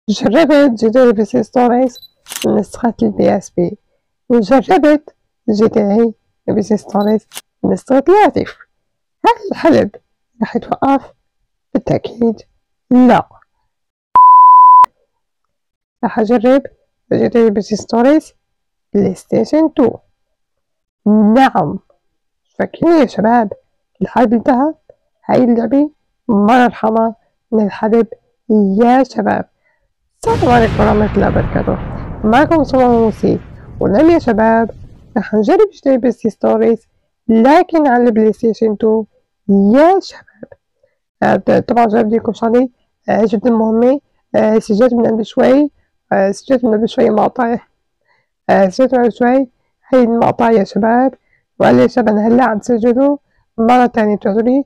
جربت GTA بي سي ستوريز نسخة البي اس بي، وجربت GTA بي سي ستوريز نسخة الهاتف. هل الحلب راح يتوقف؟ بالتأكيد لا. راح أجرب GTA بي سي ستوريز بلاي ستيشن 2. نعم، فاكرين يا شباب الحلب انتهى؟ هاي اللعبة مرحمة من الحلب يا شباب. السلام عليكم ورحمة الله وبركاته، معكم صباح موسي. واليوم يا شباب راح نجرب GTA بي سي ستوريز لكن على البلاي ستيشن 2 يا شباب. طبعا جايب لكم شغلة جدا مهمة. سجلت من قبل شوي، سجلت من قبل شوي مقطع، سجلت من قبل شوي هاي المقطع يا شباب. وقال لي يا شباب أنا هلا عم سجله مرة تانية. بتقولي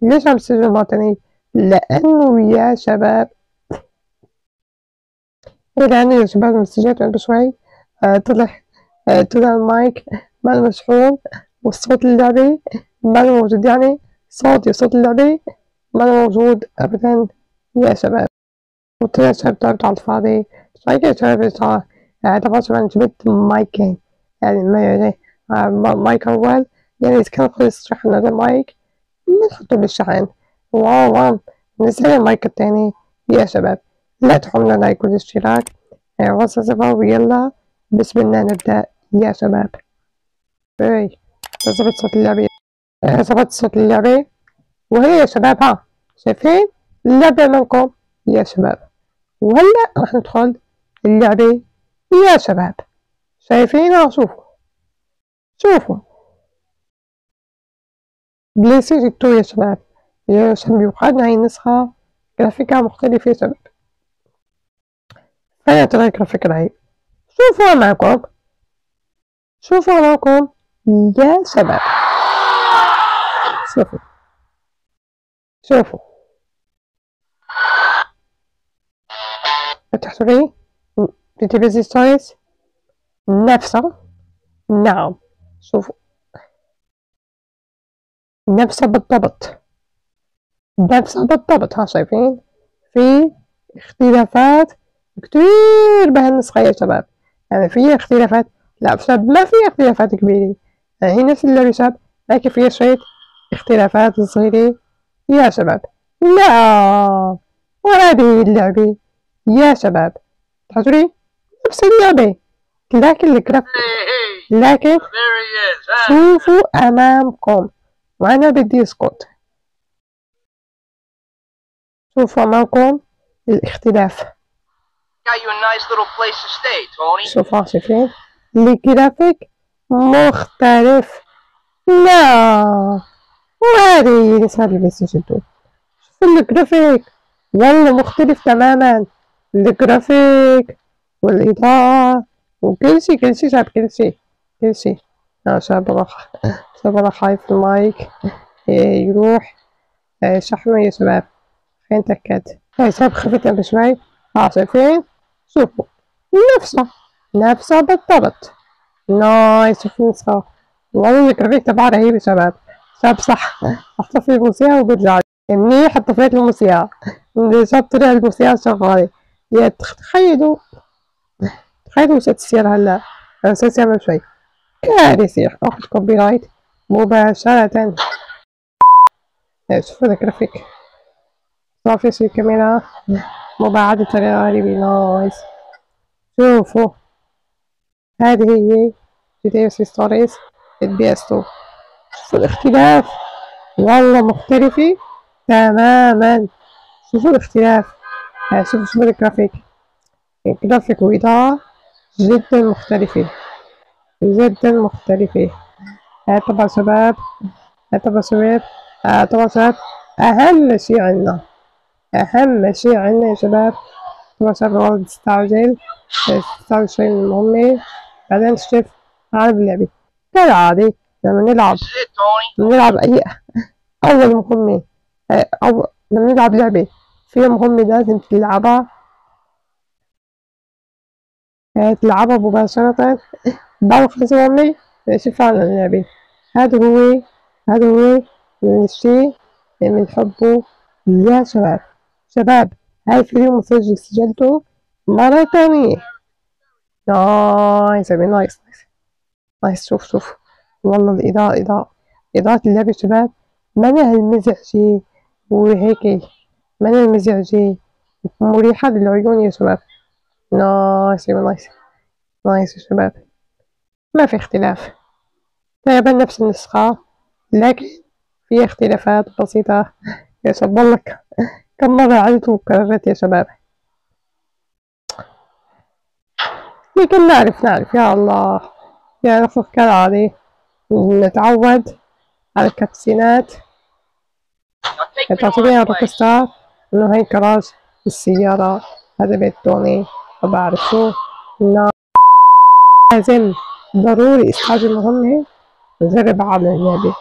ليش عم سجله مرة تانية؟ لأنه يا شباب لأنه يا شباب لما سجلت قبل شوي طلع المايك ما مشحون، والصوت اللعبة ما موجود، يعني صوت اللعبة ما موجود أبدا يا شباب. وطلع شباب تعبت على الفاضي. فهيك يا شباب طبعا شباب جبت مايكين، يعني مايك أول، يعني إذا كان خلص شحن هذا المايك بنحطه بالشحن، واو نزل المايك التاني يا شباب. لا تحملنا لايك والاشتراك وصفة، ويلا بسم الله نبدأ يا شباب. اي ظبط صوت اللعبة، ظبط صوت اللعبة. وهي يا شباب ها شايفين اللعبة أمامكم يا شباب. وهلا راح ندخل اللعبة يا شباب. شايفينها؟ شوفوا بلاي ستيشن 2 يا شباب. يا شباب يوقعنا هاي النسخة جرافيكها مختلفة يا شباب، فهي ترى جرافيك رهيب. شوفوا معكم يا شباب. شوفوا فتحتوا لي GTA بي سي ستوريز نفسها. نعم شوفوا نفسها بالضبط، ها شايفين في اختلافات كتير بهالنسخة يا شباب. يعني في اختلافات، لا شباب ما في اختلافات كبيرة، يعني هي نفس اللعبة شباب لكن فيها شوية اختلافات صغيرة يا شباب. لا، وهذه اللعبة يا شباب تحضري نفس اللعبة لكن الجرافيك، لكن شوفوا أمامكم وأنا بدي أسكت. شوفوا أمامكم الاختلاف. شوفوا شايفين الجرافيك مختلف. لا، وهذه نسخة البلاي ستيشن 2. شوفوا الجرافيك والله مختلف تماما. الجرافيك والإضاءة وكل شي شباب، كل شي. شباب أنا خايف المايك يروح شحنه يا شباب. فين تأكد يا شباب؟ خفت بشوي. شايفين؟ شوفوا نفسها بالضبط. نايس. شوفوا النسخة والله الجرافيك تبعها رهيب يا شباب. صح أحطفي الموسيقى وبرجع منيح. طفيت الموسيقى شاب طلع الموسيقى شغالة. يا تخيلوا وش تصير هلا. أساس يعمل شوي كارثة، أخذ كوبي رايت مباشرة. شوفوا الجرافيك صافي في الكاميرا مباعدة بطريقة غريبة. نايس. شوفوا هذه هي GTA ستوريز البي اس 2. شوفوا الاختلاف والله مختلفة تماما. شوفوا الاختلاف. شوفوا الجرافيك وإضاءة جدا مختلفة. طبعا شباب أهم شي عنا يا شباب. طبعا شباب والله تستعجل شوي من المهمة بعدين تشوف عالم اللعبة. كالعادة لما نلعب أي أول مهمة، أو لما نلعب لعبة فيها مهمة لازم تلعبها مباشرة بعد ما تخلص المهمة. شوف على اللعبة. هذا هو الشي اللي بنحبه يا شباب. هاي فيديو مسجل سجلته مرة تانية. نايس نايس نايس نايس. شوف والله إضاءة اللعبة يا شباب منها المزعجة وهيك، منها المزعجة مريحة للعيون يا شباب. نايس نايس نايس يا شباب، ما في اختلاف، تقريبا نفس النسخة، لكن في اختلافات بسيطة يا شباب. والله كم مرة عدت وكررت يا شباب، لكن نعرف يا الله، يعرف كالعادة نتعود على الكاتسينات تعطيني روك ستار إنه هي كراج السيارة، هذا بيت توني ما بعرف شو. لازم ضروري استعجل مهمة نجرب عالم اللعبة،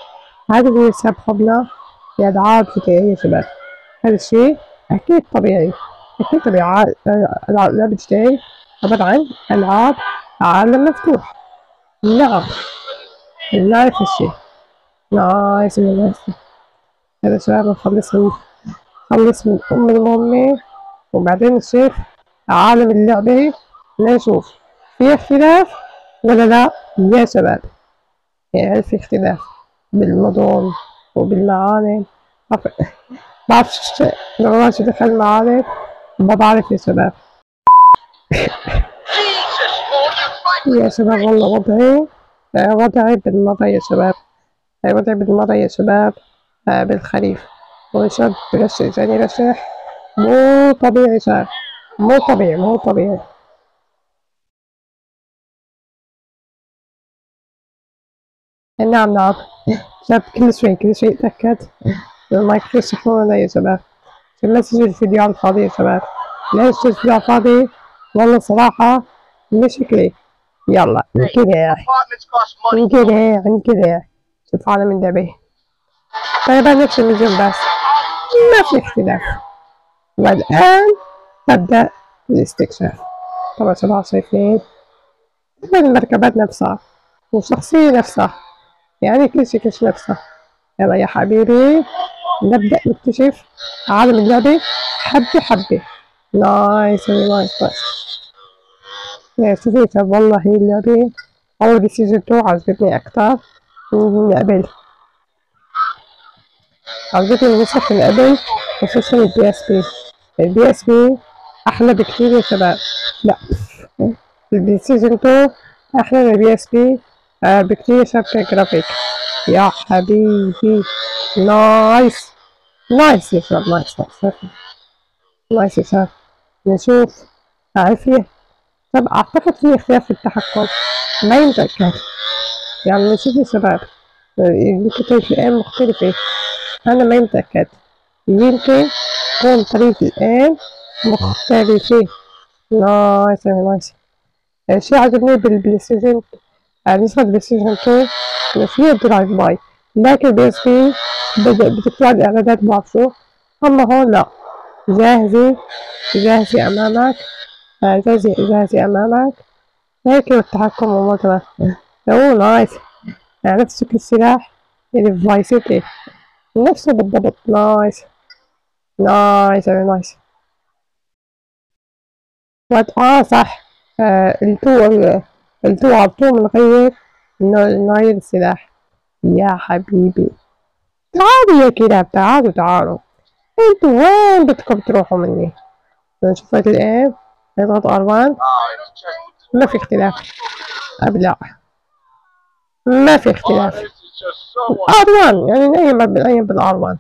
هذا هو سبب حبنا لألعاب GTA يا شباب. هذا الشي أكيد طبيعي، أكيد طبيعي. لعبة GTA عبارة عن ألعاب عالم مفتوح. نعم نعرف هالشي. نايس نايس. هذا شباب نخلص من أم المهمة وبعدين نشوف عالم اللعبة، نشوف في اختلاف ولا لا يا شباب. يعني في اختلاف بالمدن وبالمعالم. بعرفش لو شو دخل المعالم ما بعرف يا شباب. يا شباب والله وضعي بالمرة يا شباب، وضعي بالمرة يا شباب. بالخريف وشاب برشح جاني رشح مو طبيعي شاب، مو طبيعي. نعم شاب، كل شوي اتأكد المايك يشرحون يا شباب، لا تسجل الفيديو على الفاضي يا شباب، لا تسجل الفيديو على الفاضي والله صراحة مشكلة. يلا من كده شوف عالم اللعبة تقريبا نفس النظام بس ما في اختلاف. والآن نبدأ الاستكشاف. طبعا شباب شايفين المركبات نفسها والشخصية نفسها، يعني كل شي نفسه. يلا يا حبيبي نبدأ نكتشف عالم اللعبة حبة حبة. نايس نايس نايس. يا سيدي والله هي اللعبة أول سيزون 2 عجبتني أكتر من قبل، عجبتني نسخ من قبل خصوصا البي اس بي أحلى بكتير يا شباب. لا البلاي ستيشن 2 أحلى من البي اس بي بكتير شباب كجرافيك يا حبيبي. نايس نايس يا شباب نايس يا شباب. نشوف عافية. طب أعتقد في اختلاف في التحكم ما يمتأكد، يعني نشوف يا شباب يمكن طريقة الآن مختلفة، أنا ما متأكد، يمكن تكون طريقة الآن مختلفة. نايس. شي عجبني بالبلاي ستيشن نسخة بلاي ستيشن 2 إنه فيها درايف باي، لكن بي اس بي بتطلع الإعدادات بعرفشو، أما هون لأ، جاهزة أمامك، جاهزة أمامك هيك، والتحكم ومطرة. أوه نايس. نفس شكل السلاح اللي في فاي سيتي نفسه بالضبط. نايس. صح. التو على طول بنغير نغير السلاح. يا حبيبي تعالوا يا كلاب، تعالوا انتوا وين بدكم تروحوا مني؟ نشوف هيك الان اضغط R1 ما في اختلاف. ابلع ما في اختلاف. R1 يعني نأيم بالR1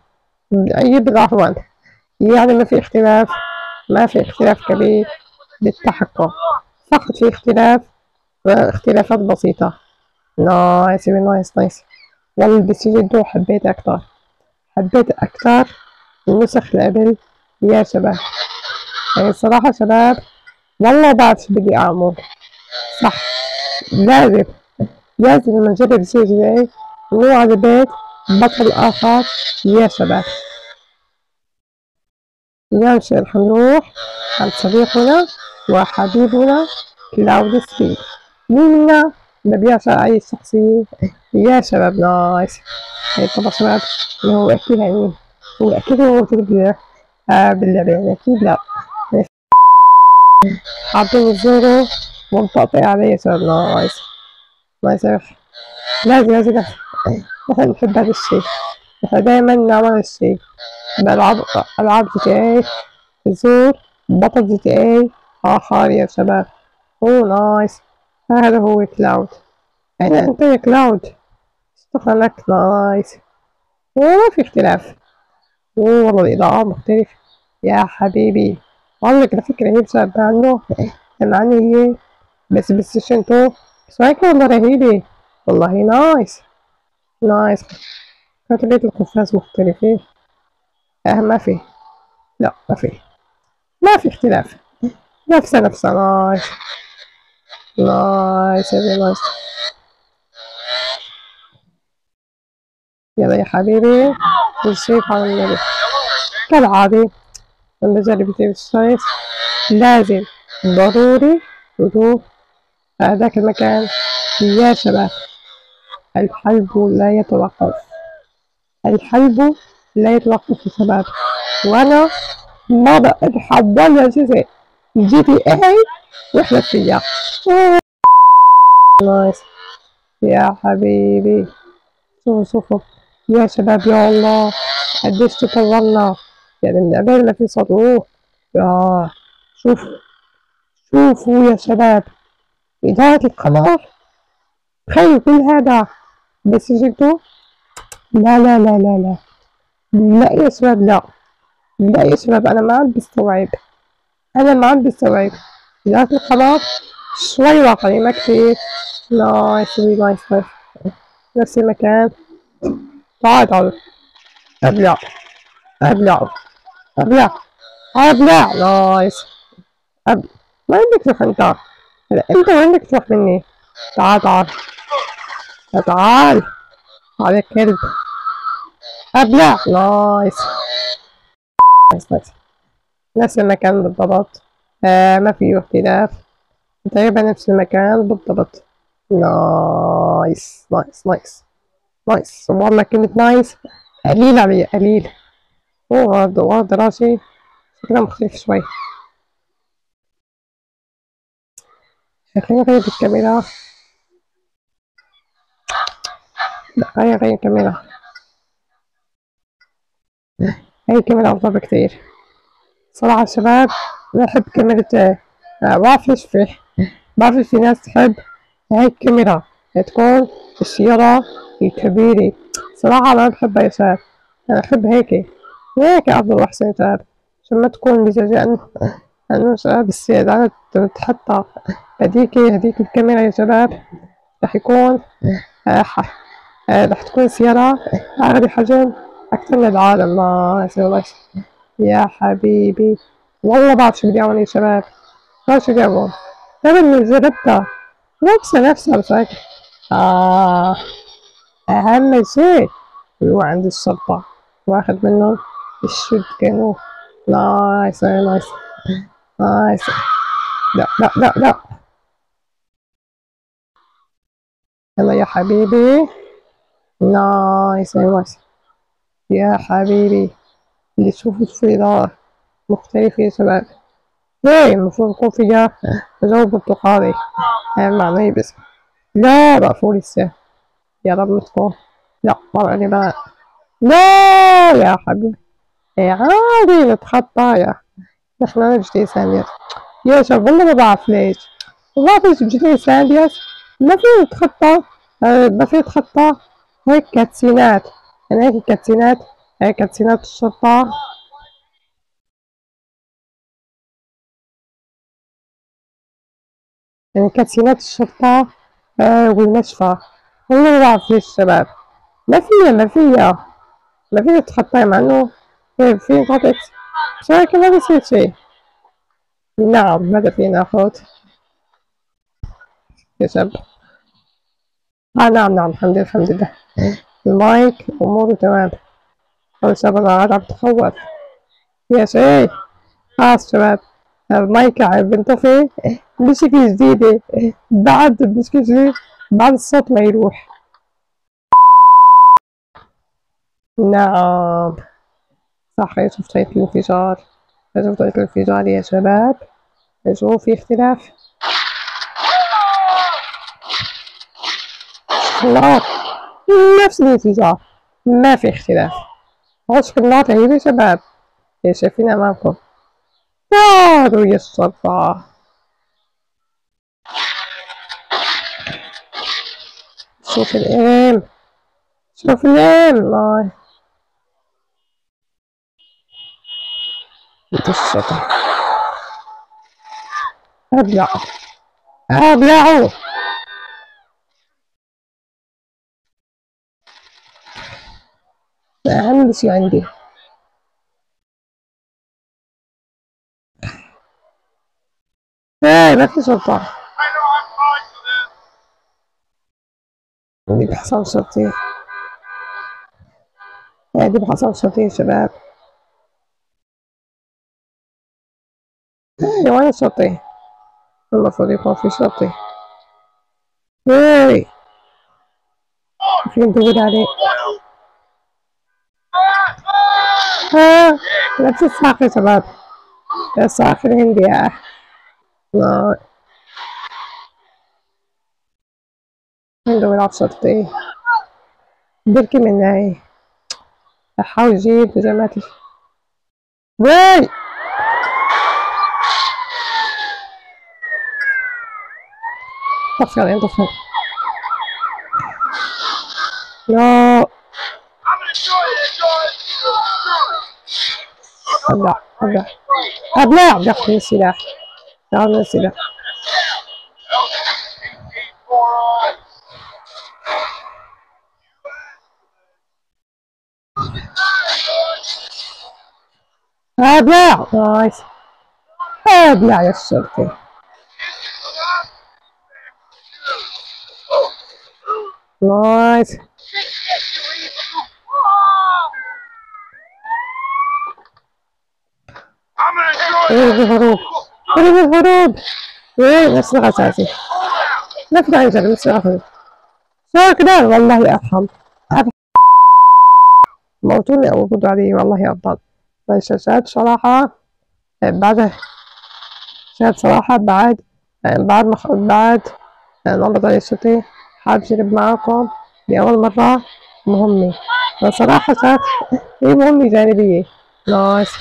بالR1 يعني ما في اختلاف كبير بالتحكم، فقط في اختلافات بسيطة. نايس. والله البلايستيشن 2 حبيت أكتر النسخ اللي قبل يا شباب. يعني الصراحة شباب والله بعرف شو بدي أعمل. صح لازم لما نجرب شي جديد نروح على بيت بطل آخر يا شباب. نمشي رح نروح عند صديقنا وحبيبنا كلاود سبيد. منا بيعشق أي شخصية يا شباب. نايس. طبعا شباب هو أكيد يعني هو موجود باللعبة يعني أكيد لا حاطين الزيرو ومطاطي عليه يا شباب. نايس نايس يا أخي. لازم نحن نحب هذا الشي، نحن دايما نعمل هذا الشي بألعاب جي تي اي. زور بطل جي تي اي آخر يا شباب. اوه نايس. هذا هو كلاود. أين أنت يا كلاود؟ شكرا لك. نايس. وما في اختلاف. اوه والله الإضاءة مختلف يا حبيبي. والله جرافيك رهيب شباب عنه هي بس بلايستيشن 2. بس والله رهيبة والله. نايس نايس. كاتبة القفاز مختلفين. ما في. لا ما في اختلاف. نفسها. نايس نايس يا نايس. يلا يا حبيبي نشوف على النبي. كالعادة لما بجرب السايس لازم ضروري نروح هذاك المكان يا شباب. الحلب لا يتوقف. الحلب لا يتوقف يا شباب. وانا ما بقدر ولا جزء جي تي اي واحنا فيها. نايس يا حبيبي. شوفوا يا شباب يا الله قديش تطورنا يعني من قبل ما في صاروخ. يا شوفوا يا شباب إدارة القمر. تخيلوا كل هذا بس جبتوا. لا لا يا شباب. لا يا شباب أنا ما عم بستوعب. إدارة القمر شوي واقعي ما كتير. نايس نايس. نفس المكان. تعال ابلع ابلع ابلع. نايس. وين بدك تروح انت؟ هلا انت وين بدك تروح مني؟ تعال تعال يا كلب. ابلع. نايس نايس. نفس المكان بالضبط. ما فيه اختلاف. تقريبا نفس المكان بالضبط. نايس والله كلمة نايس قليل علي قليل. وهذا راسي شكله مختلف شوي. خليني أغير الكاميرا. لا غير الكاميرا. هاي الكاميرا أفضل بكتير صراحة شباب. أنا أحب كاميرا. بعرفش في ناس تحب هاي الكاميرا تكون السيارة الكبيرة. صراحة أنا بحبها يا شباب. أنا أحب هيك أفضل وأحسن يا شباب عشان ما تكون مزعجة. أنه شباب السيارات تحطها. هديك الكاميرا يا شباب رح يكون رح تكون سيارة أغلى حجم أكثر من العالم. الله يا حبيبي. والله بعرف شو بدي أعمل يا شباب. بعرف شو بدي أعمل. إني جربتها نفسها بس هيك. آه أهم شيء هو عند الشرطة واخد منهم الشوت كانوا. نايس. لا يلا يا حبيبي. نايس يا حبيبي. اللي تشوفوا السيارة مختلفة يا شباب. ليه المفروض يكون فيها جو برتقالي. معناه بس. لا مقفول لسه. يا رب ما تكون. لا طبعا بقى. لا يا حبيبي. عادي نتخطى نحن نجري ثانية يا شباب. والله ما بعرف ليش. ما في بجري ثانية. ما في نتخطى. ما في نتخطى. هيك كاتسينات. هيك كاتسينات الشرطة. يعني كاتسينات الشرطة. والمشفى. والله ما بعرف ليش شباب. ما فيها تتخطى مع انه في قطعة. بس ولكن ما بيصير شي. نعم ماذا فينا ناخذ يا شباب. نعم الحمد لله. المايك أموره تمام. خلص شباب أنا قاعد عم بتخوف يا شي. خلاص شباب المايك عم بنطفي بشكل جديدة. بشكل جديد بعد الصوت ما يروح. نعم صح. شفت هيك الانفجار يا شباب. شوف في اختلاف. لا، نفس النتيجة، ما في اختلاف. عشق النار يا شباب، يا شايفين أمامكم نار يصطفى. شوف الإيم، شوف الإيم الله. انت الشطر، ابلع ابلعوا. أهم شي عندي. ما في شرطة. عندي بحصان شرطي، عندي بحصان شرطي يا شباب. وين الشرطي؟ المفروض يكون في شرطي. هاي في ندور عليه. نفس الساق يا شباب، الساق الهندي. لا، ندور على شرطي. بركي من هاي، أحاول أجيب بجماعتي. واي طفي عليه طفي. لا ابلع ابلع ابلع. دخل السلاح، دخل السلاح. ابلع نايس. ابلع يا الشرطي. نايس. اريد الهروب، اريد الهروب. ايه نفس الغساسي، نفس العنجر، نفس الغساسي. ساكنة والله أرحم. موتوني أو يقبضوا علي والله أفضل. بس شاد صراحة بعد، شاد صراحة بعد، بعد نبض علي الشرطي حاب أجرب معاكم لأول مرة مهمة. بصراحة كانت هي مهمة جانبية. نايس.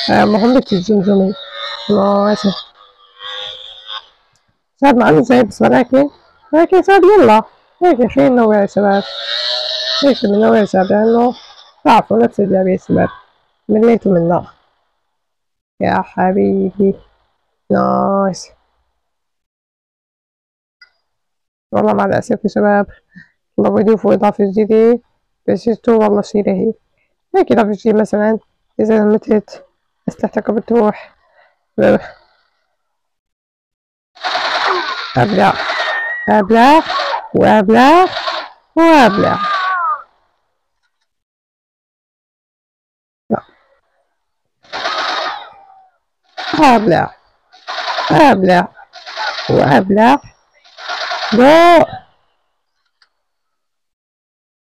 مهمة الجمجمة. نايس. صار معنا زي بس ولكن صار يلا هيك خلينا ننوع يا شباب، هيك بننوع يا شباب لأنه تعرفوا نفس اللعبة يا شباب، مليتوا منها يا حبيبي. نايس. والله مع الأسف يا شباب والله بيضيفوا إضافة جديدة بس جدتو والله شي رهيب. هيك إضافة جديدة مثلا إذا متت أسلحتك بتروح. أبلع أبلع وأبلع وأبلع. أبلع أبلع وأبلع. لا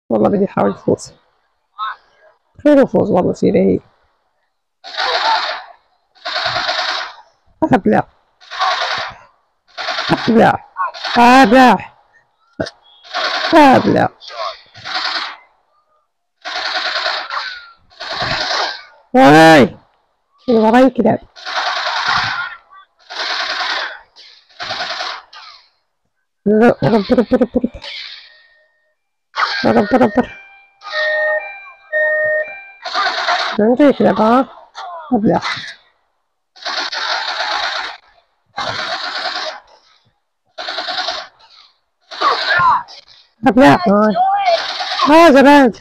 والله بدي أحاول أفوز، خير أفوز والله شي رهيب. أبلع أبلع أبلع أبلع. وراي من وراي كلاب. لا رب رب رب رب رب رب. عندي كلاب ها. أبلع أبلع. زمان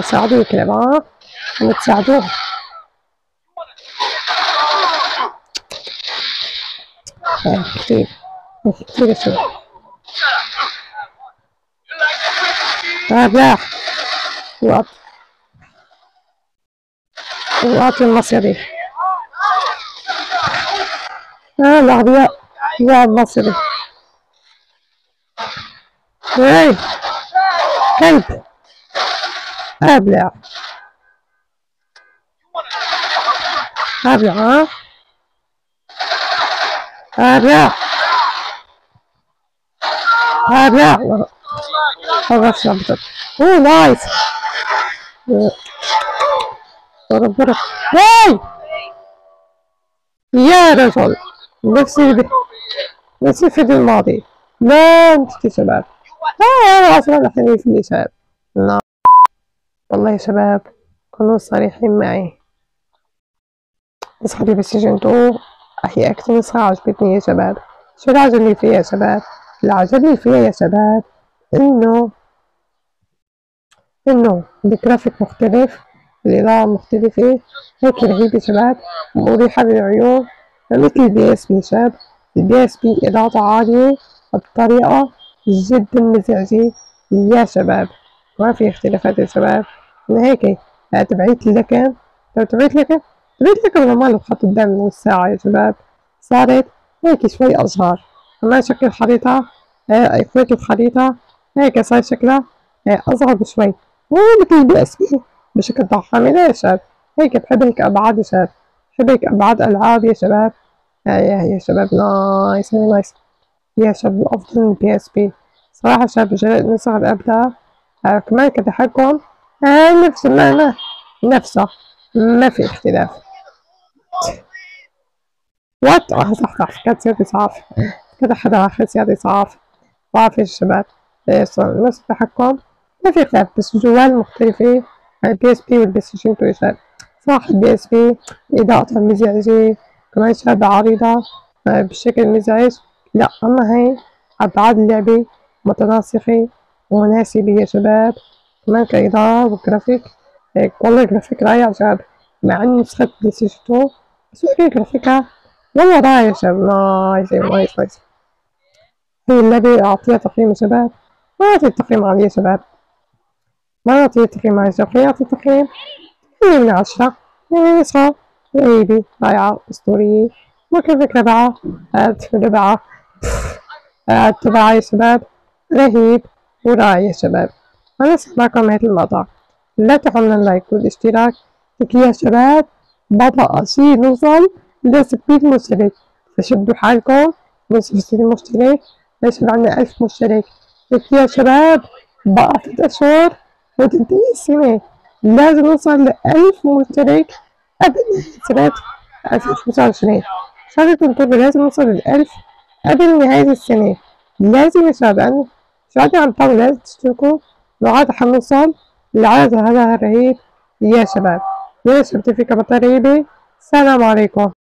ساعدوني كلاب تساعدوه. كتير كتير اسود. أبلع وأعطي المصيري. الأغبياء يا المصيري. هاي كلب. أبلع أرجع أرجع أرجع خلاص شبطت. أوه نايس. ضرب هاي يا رجل. نفسي في الماضي. لا انت يا شباب. انا اصلا الحين في اللي شباب. لا والله يا شباب كونوا صريحين معي. نسخة البلايستيشن 2 هي أكتر نسخة عجبتني يا شباب. شو اللي عجبني فيها يا شباب؟ اللي عجبني فيها يا شباب إنه الجرافيك مختلف، الإضاءة مختلفة، هيك رهيب يا شباب، مريحة للعيون، مثل البي اس بي يا شباب. البي اس بي إضاءته عالية بطريقة جدا مزعجة يا شباب، ما في اختلافات يا شباب. من هيك تبعيت اللكم، لو تبعيت لكم لما له خط قدام من الساعة يا شباب صارت هيك شوي أصغر، كمان شكل الخريطة خريطة الخريطة هيك صار شكلها أصغر بشوي، مو مثل البي اس بي بشكل ضخم. يا شباب هيك بحب هيك أبعاد يا شباب، بحب هيك أبعاد ألعاب يا شباب. يا شباب نايس نايس يا شباب، أفضل من البي اس بي صراحة شباب. النسخ اللي قبلها كمان كتحكم نفس نفسه، ما في اختلاف. وات صح كانت سيادة إسعاف، كذا حدا أخذ سيادة إسعاف. بعرف يا شباب نفس التحكم ما في اختلاف، بس الجوال مختلفة عن البي اس بي والبلاي ستيشن 2 يا شباب. صح البي اس بي إضاءتها مزعجة كمان شباب عريضة بشكل مزعج، لا أما هي أبعاد اللعبة متناسقة ومناسبة يا شباب، كمان كإضاءة وجرافيك والله جرافيك رائع يا شباب. مع إني نسخة بلاي ستيشن 2 بس جرافيكها والله رائع يا شباب. نايس نايس نايس. هي اللعبة أعطيها تقييم يا شباب، ما أعطي تقييم عالي يا شباب، ما أعطي تقييم عالي يا شباب، أعطي تقييم 8/10. نسخة رهيبة رائعة أسطورية، ممكن فكرة بقى تبعها تبعها يا شباب رهيب ورائع يا شباب. أنا معكم هذا المقطع، لا تنسوا اللايك والاشتراك يا شباب. بابا شي نوصل ل60 مشترك، فشدوا حالكم نوصل 60 مشترك يصير عنا 1000 مشترك. يا شباب بقى 3 أشهر وتنتهي السنة، لازم نوصل ل1000 مشترك قبل نهاية سنة 2025. شهر تنتظر لازم نوصل ل1000 قبل نهاية السنة، لازم يا شباب. لأنه شو عادي عم تعملوا لازم تشتركوا لو عاد حنوصل للعدد هذا الرهيب يا شباب. يا شباب في كمان رهيبة. السلام عليكم.